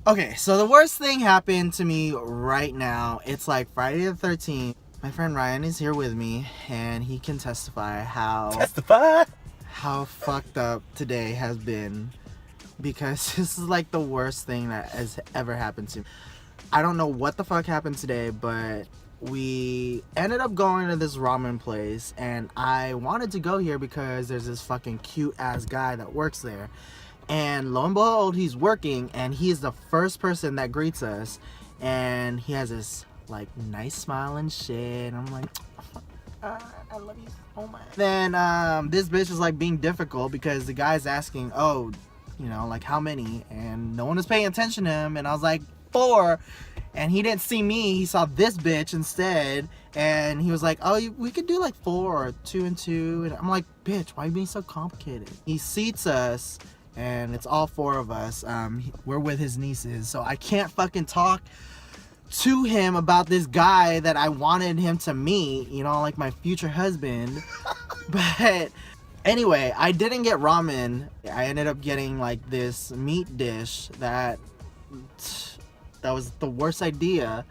Okay, so the worst thing happened to me right now. It's like Friday the 13th. My friend Ryan is here with me, and he can testify how fucked up today has been, because this is like the worst thing that has ever happened to me. I don't know what the fuck happened today, but we ended up going to this ramen place, and I wanted to go here because there's this fucking cute ass guy that works there. And lo and behold, he's working, and he's the first person that greets us, and he has this like nice smile and shit, and I'm like, I love you so much. Then this bitch is like being difficult because the guy's asking, oh, you know, like how many, and no one was paying attention to him, and I was like, 4, and he didn't see me, he saw this bitch instead, and he was like, oh, we could do like 4 or 2 and 2, and I'm like, bitch, why are you being so complicated? He seats us, and it's all 4 of us. We're with his nieces, so I can't fucking talk to him about this guy that I wanted him to meet, you know, like my future husband. But anyway, I didn't get ramen. I ended up getting like this meat dish that was the worst idea,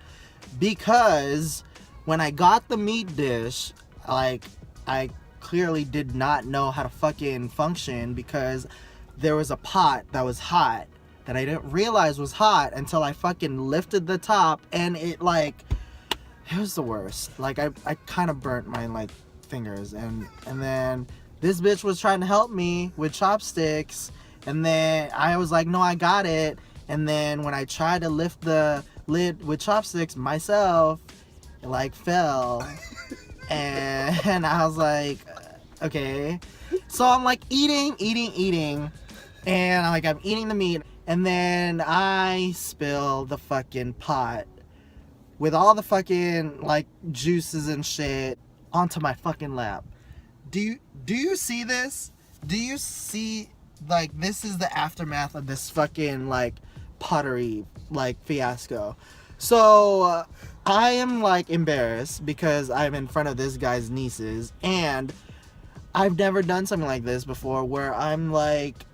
because when I got the meat dish, like, I clearly did not know how to fucking function, because there was a pot that was hot that I didn't realize was hot until I fucking lifted the top, and it was the worst. Like, I kind of burnt my like fingers, and then this bitch was trying to help me with chopsticks, and then I was like, no, I got it. And then when I tried to lift the lid with chopsticks myself, it like fell. And I was like, okay. So I'm like eating, and I'm eating the meat, and then I spill the fucking pot with all the fucking like juices and shit onto my fucking lap. Do you see this? Do you see, like, this is the aftermath of this fucking like pottery like fiasco. So I am like embarrassed because I'm in front of this guy's nieces, and I've never done something like this before, where I'm like,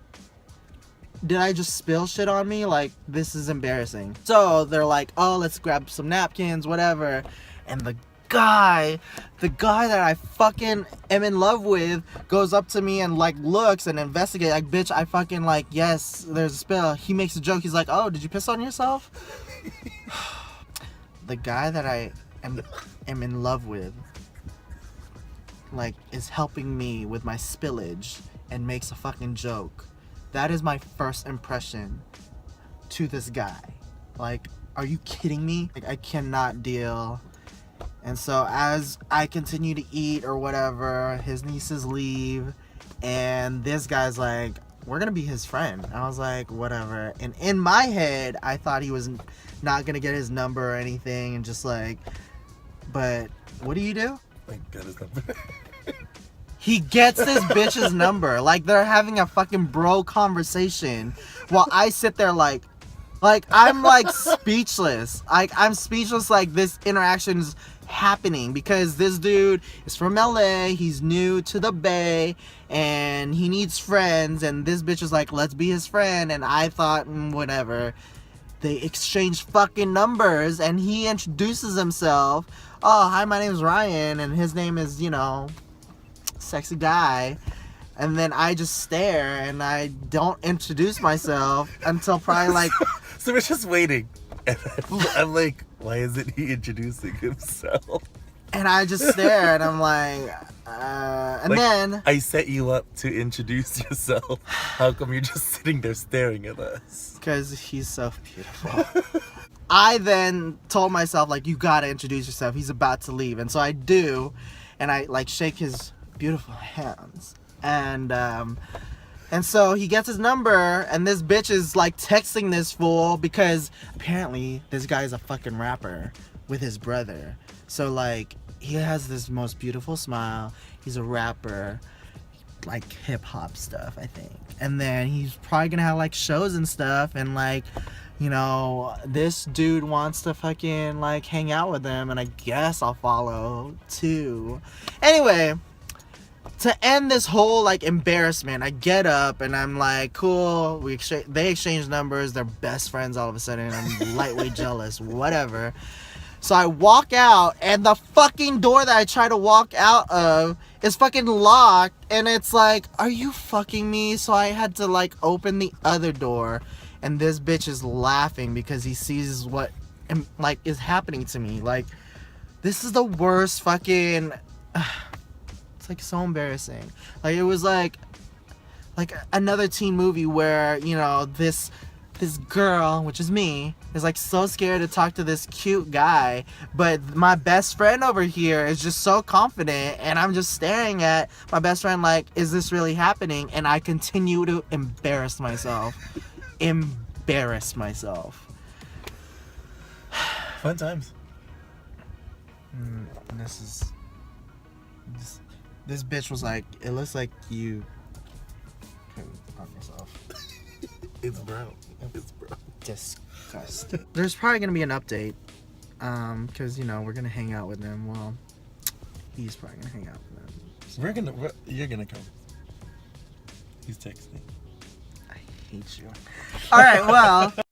did I just spill shit on me? Like, this is embarrassing. So they're like, oh, let's grab some napkins, whatever. And the guy that I fucking am in love with goes up to me and like looks and investigates. Like, bitch, I fucking like, yes, there's a spill. He makes a joke. He's like, oh, did you piss on yourself? The guy that I am in love with, like, is helping me with my spillage and makes a fucking joke. That is my first impression to this guy. Like, are you kidding me? Like, I cannot deal. And so as I continue to eat or whatever, his nieces leave, and this guy's like, we're gonna be his friend. And I was like, whatever. And in my head, I thought he was not gonna get his number or anything, and just like, but what do you do? I got his number. He gets this bitch's number. Like, they're having a fucking bro conversation while I sit there like I'm like speechless. I'm speechless. Like, this interaction's happening because this dude is from LA. He's new to the Bay, and he needs friends. And this bitch is like, let's be his friend. And I thought, whatever. They exchange fucking numbers, and he introduces himself. Oh, hi, my name's Ryan, and his name is, you know, sexy guy. And then I just stare, and I don't introduce myself until probably like So we're just waiting, and I'm like, why isn't he introducing himself? And I just stare, and I'm like, and like, then I set you up to introduce yourself. How come you're just sitting there staring at us? because he's so beautiful. I then told myself, like, you gotta introduce yourself. He's about to leave. And so I do, and I like shake his beautiful hands. And so he gets his number, and this bitch is like texting this fool because apparently this guy is a fucking rapper with his brother. So like, he has this most beautiful smile. He's a rapper, like hip hop stuff, I think. And then he's probably gonna have like shows and stuff, and like, you know, this dude wants to fucking like hang out with him, and I guess I'll follow too. Anyway, to end this whole like embarrassment, I get up and I'm like, cool. They exchange numbers. They're best friends all of a sudden. I'm lightweight jealous. Whatever. So I walk out, and the fucking door that I try to walk out of is fucking locked, and it's like, are you fucking me? So I had to like open the other door, and this bitch is laughing because he sees what like is happening to me. Like, this is the worst fucking. It's like so embarrassing. Like, it was like another teen movie where, you know, this girl, which is me, is like so scared to talk to this cute guy, but my best friend over here is just so confident, and I'm just staring at my best friend like, is this really happening? And I continue to embarrass myself. Fun times. This bitch was like, it looks like you on yourself. It's brown. It's brown. Disgusting. There's probably gonna be an update, because you know we're gonna hang out with them. Well, he's probably gonna hang out with them. You're gonna come. He's texting. I hate you. All right, well.